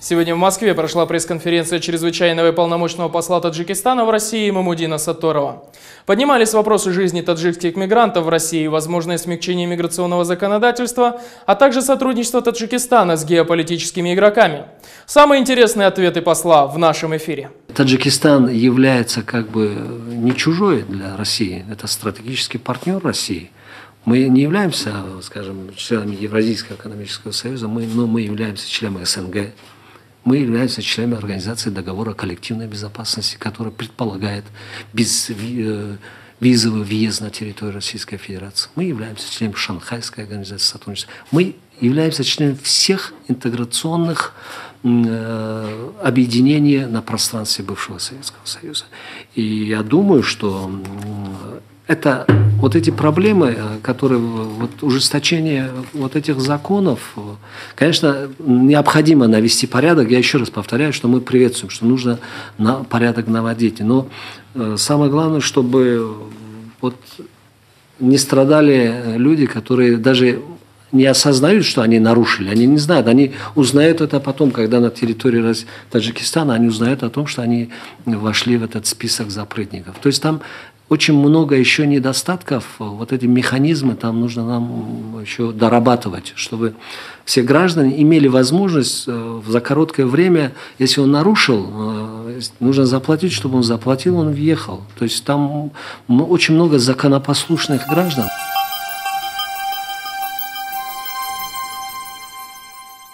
Сегодня в Москве прошла пресс-конференция чрезвычайного и полномочного посла Таджикистана в России Мамудина Сатторова. Поднимались вопросы жизни таджикских мигрантов в России, возможное смягчение миграционного законодательства, а также сотрудничество Таджикистана с геополитическими игроками. Самые интересные ответы посла в нашем эфире. Таджикистан является как бы не чужой для России, это стратегический партнер России. Мы не являемся, скажем, членами Евразийского экономического союза, но мы являемся членами СНГ. Мы являемся членами Организации договора коллективной безопасности, которая предполагает безвизовый въезд на территорию Российской Федерации. Мы являемся членами Шанхайской организации сотрудничества. Мы являемся членами всех интеграционных объединений на пространстве бывшего Советского Союза. И я думаю, что это вот эти проблемы, которые вот ужесточение вот этих законов, конечно, необходимо навести порядок. Я еще раз повторяю, что мы приветствуем, что нужно порядок наводить. Но самое главное, чтобы вот не страдали люди, которые даже не осознают, что они нарушили, они не знают, они узнают это потом, когда на территории Таджикистана они узнают о том, что они вошли в этот список запретников. То есть там очень много еще недостатков, вот эти механизмы там нужно нам еще дорабатывать, чтобы все граждане имели возможность за короткое время, если он нарушил, нужно заплатить, чтобы он заплатил, он въехал. То есть там очень много законопослушных граждан.